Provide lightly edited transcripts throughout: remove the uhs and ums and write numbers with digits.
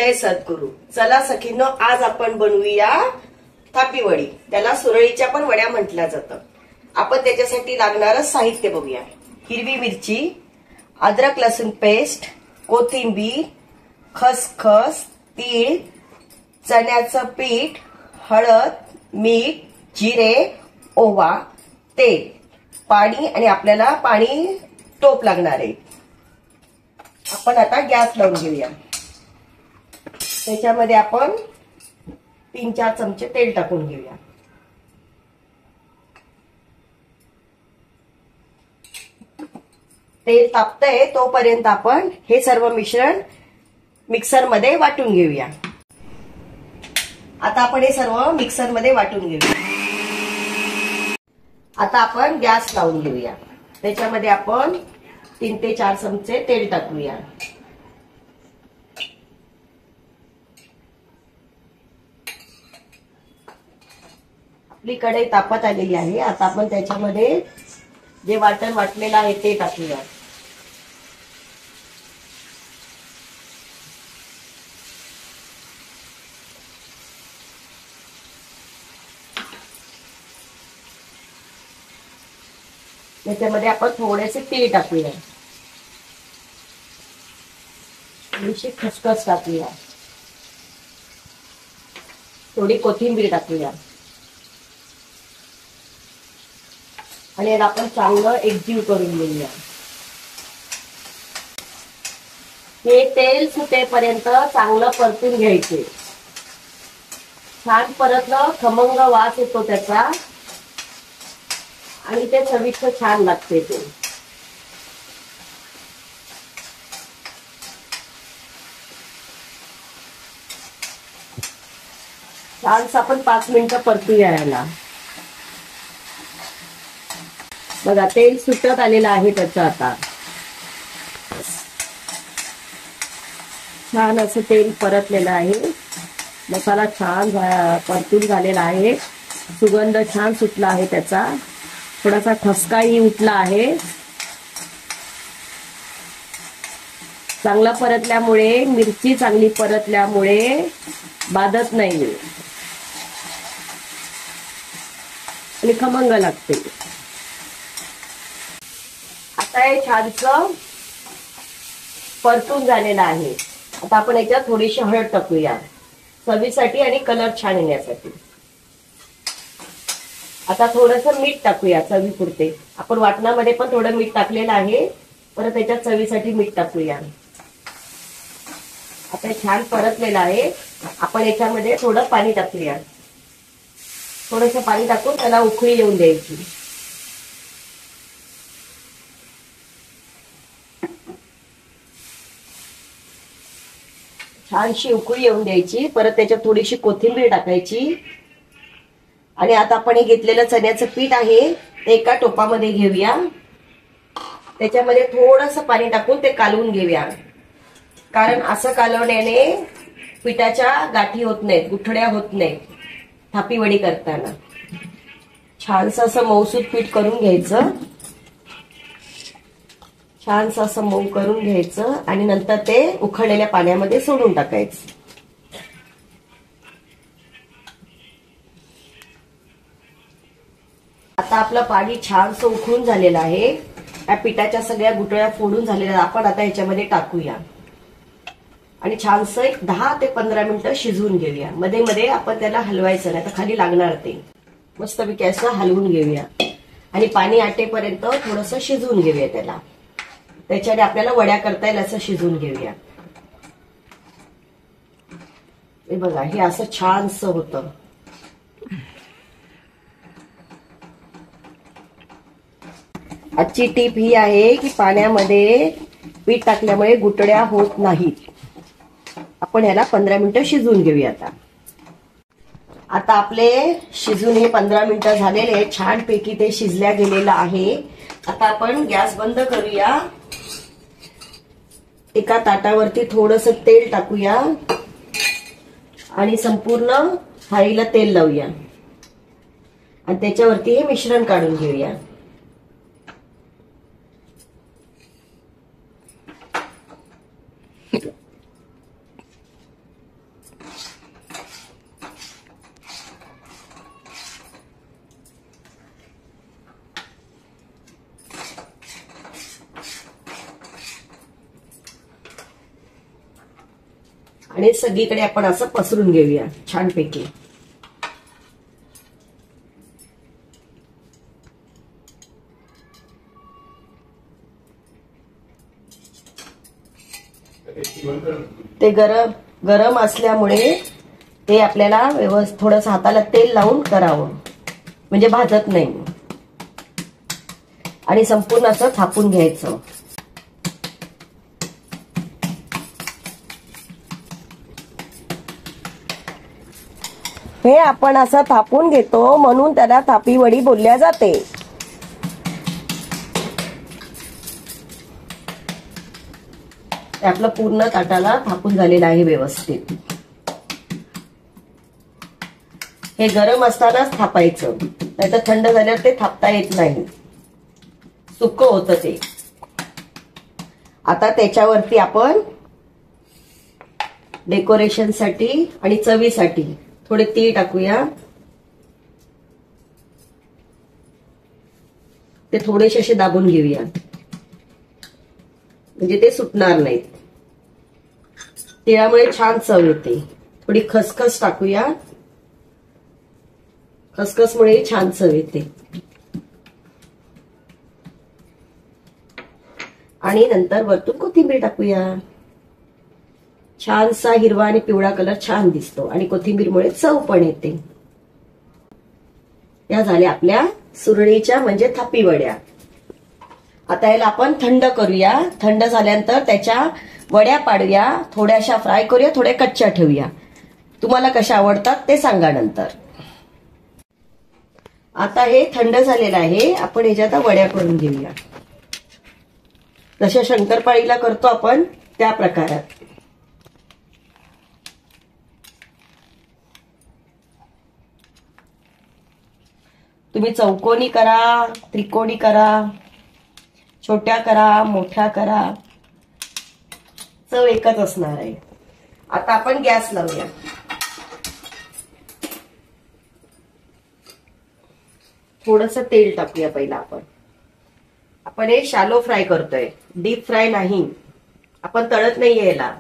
जय सद्गुरू। चला सखींनो, आज आपण बनवूया थापी वडी। त्याला सुरळीच्या पण वड्या म्हटल्या जातं। आपण त्याच्यासाठी लागणारं साहित्य बघूया। हिरवी मिरची, अद्रक लसूण पेस्ट, कोथिंबीर, खसखस, तीळ, चण्याचं पीठ, हळद, मीठ, जिरे, ओवा, तेल, पाणी आणि आपल्याला पाणी टोप लागणार आहे। आपण आता गॅस लावून घेऊया। त्याच्यामध्ये आपण 3-4 चमचे तेल टाकून घेऊया। तेल तापतंय तोपर्यंत आपण हे सर्व मिश्रण मिक्सर मध्ये वाटून घेऊया। आता आपण हे सर्व मिक्सर मध्ये वाटून घेऊया। आता आपण गॅस लावून घेऊया। त्याच्यामध्ये आपण 3 ते 4 चमचे तेल टाकूया। आपली कढई तापत आलेली आहे। आता आपण त्याच्यामध्ये जे वाटण वाटलेलं आहे ते टाकूया। त्याच्यामध्ये आपण थोडेसे तीळ टाकूया, थोडीशी खसखस टाकूया, थोडी कोथिंबीर टाकूया आणि याला आपण चांगलं एकजीव करून घेऊया। हे तेल सुटेपर्यंत चांगलं परतून घ्यायचे। छान परतलं, खमंग वास येतो त्याचा आणि ते चविष्ट छान लागते। ते छानसं आपण 5 मिनिटं परतूया याला। बघा, तेल सुटत आलेलं आहे त्याचं। आता छान असं तेल परतलेलं आहे। मसाला छान परतून झालेला आहे। सुगंध छान सुटला आहे त्याचा। थोडासा ठसकाही उठला आहे। चांगला परतल्यामुळे, मिरची चांगली परतल्यामुळे बाधत नाही आणि खमंग लागते। आता हे छानसं परतून झालेलं आहे। आता आपण याच्यात थोडीशी हळद टाकूया चवीसाठी आणि कलर छान येण्यासाठी। आता थोडंसं मीठ टाकूया चवीपुरते। आपण वाटणामध्ये पण थोडं मीठ टाकलेलं आहे, परत त्याच्यात चवीसाठी मीठ टाकूया। आता छान परतलेलं आहे। आपण याच्यामध्ये थोडं पाणी टाकूया। थोडंसं पाणी टाकून त्याला उकळी येऊन द्यायची। छानशी उकळी येऊन द्यायची। परत त्याच्यात थोडीशी कोथिंबीर टाकायची आणि आता आपण हे घेतलेलं चण्याचं पीठ आहे ते एका टोपामध्ये घेऊया। त्याच्यामध्ये थोडंसं पाणी टाकून ते कालवून घेऊया, कारण असं कालवण्याने पिठाच्या गाठी होत नाहीत, गुठळ्या होत नाहीत थापी वडी करताना। छानसं असं मऊसूत पीठ करून घ्यायचं। छानसं असं मऊ करून घ्यायचं आणि नंतर ते उकळलेल्या पाण्यामध्ये सोडून टाकायचं। आता आपलं पाणी छानसं उकळून झालेलं आहे। या पिठाच्या सगळ्या गुठळ्या फोडून झालेल्या आपण आता ह्याच्यामध्ये टाकूया आणि छानसं 10 ते 15 मिनिटं शिजवून घेऊया। मध्ये मध्ये आपण त्याला हलवायचं नाही तर खाली लागणार ते। मस्तपैकी असं हलवून घेऊया आणि पाणी आटेपर्यंत थोडंसं शिजवून घेऊया त्याला। त्याच्याने आपल्याला वड्या करता येईल असं शिजवून घेऊया। हे बघा, हे असं छानसं होतं। आजची टीप ही आहे की पाण्यामध्ये पीठ टाकल्यामुळे गुठळ्या होत नाहीत। आपण याला 15 मिनिटं शिजवून घेऊया। आता आपले शिजून हे 15 मिनिटं झालेले, छानपैकी ते शिजल्या गेलेलं आहे। आता आपण गॅस बंद करूया। एका ताटावरती थोडंसं तेल टाकूया आणि संपूर्ण थाळीला तेल लावूया आणि त्याच्यावरती हे मिश्रण काढून घेऊया। आणि सगळीकडे आपण असं पसरून घेऊया छानपैकी. ते गरम असल्यामुळे ते आपल्याला व्यवस्थित थोडस हाताला तेल लावून करावं, म्हणजे भाजत नाही. आणि संपूर्ण असं थापून घ्यायचं. हे आपण असं थापून घेतो म्हणून त्याला थापी वडी बोलल्या जाते. आपलं पूर्ण ताटाला थापून झालेलं आहे व्यवस्थित. हे गरम असतानाच थापायचं, नाहीतर थंड झाल्यावर ते थापता येत नाही, सुक्क होतं ते. आता त्याच्यावरती आपण डेकोरेशन साठी आणि चवीसाठी थोडे तीळ टाकूया. ते थोडेसे असे दाबून घेऊया, म्हणजे ते सुटणार नाहीत. तिळामुळे छान चव येते. थोडी खसखस टाकूया, खसखसमुळे छान चव येते. आणि नंतर वरतून कोथिंबीर टाकूया. छानसा हिरवा आणि पिवळा कलर छान दिसतो आणि कोथिंबीरमुळे चव पण येते. या झाल्या आपल्या सुरळीच्या म्हणजे थापी वड्या. आता याला आपण थंड करूया. थंड झाल्यानंतर त्याच्या वड्या पाडूया, थोड्याशा फ्राय करूया, थोड्या कच्च्या ठेवूया. तुम्हाला कशा आवडतात ते सांगा नंतर. आता हे थंड झालेलं आहे, आपण ह्याच्यात वड्या करून घेऊया. जशा शंकरपाळीला करतो आपण त्या प्रकारात. तुम्ही चौकोनी करा, त्रिकोणी करा, छोट्या करा, मोठ्या करा, चव एकच असणार आहे. आता आपण गॅस लावूया. थोडस तेल टाकूया पहिला. आपण हे शॅलो फ्राय करतोय, डीप फ्राय नाही. आपण तळत नाहीये याला.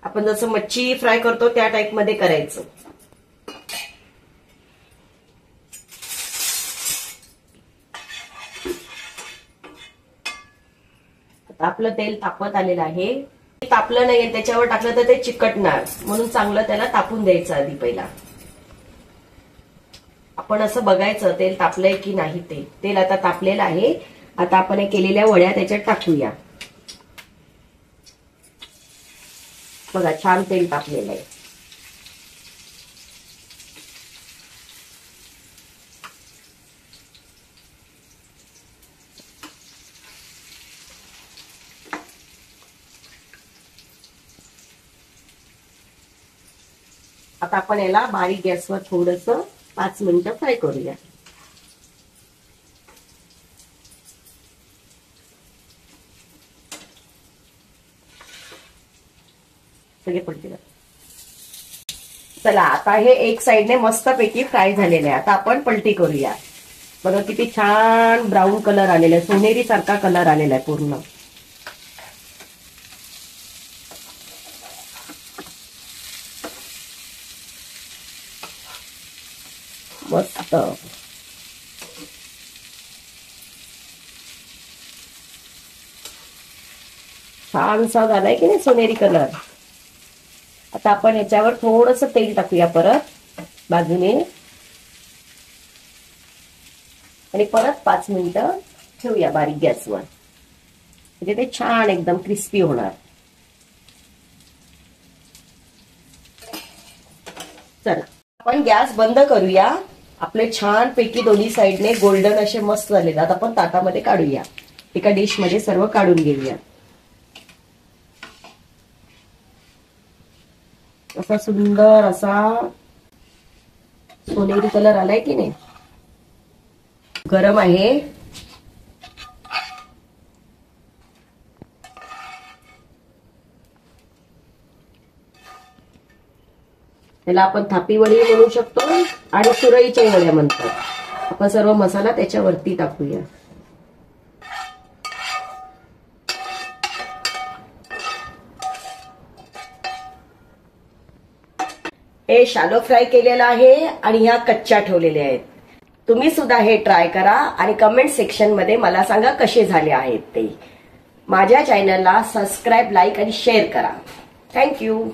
आपण जसं मच्छी फ्राय करतो त्या टाइप मध्ये करायचं. आता आपलं तेल तापत आलेलं आहे. तापलं नाहीये, त्याच्यावर टाकलं तर ते चिकटणार, म्हणून चांगलं त्याला तापून द्यायचं आधी पहिला. आपण असं बघायचं तेल तापलंय की नाही ते. तेल आता तापलेलं आहे. आता आपण हे केलेल्या वड्या त्याच्यात टाकूया. बघा छान तेल तापलेलं आहे. आता आपण याला बारीक गॅसवर थोडस 5 मिनिटं फ्राय करूया. सगळे पलटी. चला आता हे एक साइडने मस्तपैकी फ्राय झालेले आहे. आता आपण पलटी करूया. बघा किती छान ब्राऊन कलर आलेला आहे, सोनेरी सारखा कलर आलेला आहे पूर्ण. मस्त छानसा झालाय की नाही सोनेरी कलर. आता आपण याच्यावर थोडस तेल टाकूया परत बाजूने आणि परत 5 मिनिटं ठेवूया बारीक गॅसवर, म्हणजे ते छान एकदम क्रिस्पी होणार. चला आपण गॅस बंद करूया. आपले छान पैकी दोन्ही साइडने गोल्डन असे मस्त झालेले. आता आपण ताटामध्ये काढूया. एका डिश मध्ये सर्व काढून घेऊया. असा सुंदर असा सोनेरी कलर आलाय की नाही. गरम आहे. त्याला आपण थापी वडी म्हणू शकतो आणि सुरळीच्या वड्या म्हणतात. आपण सर्व मसाला त्याच्यावरती टाकूया. हे शालो फ्राय केलेलं आहे आणि ह्या कच्च्या ठेवलेल्या आहेत. तुम्ही सुद्धा हे ट्राय करा आणि कमेंट सेक्शन मध्ये मला सांगा कसे झाले आहेत ते. माझ्या चॅनलला सबस्क्राईब, लाईक आणि शेअर करा. थँक्यू.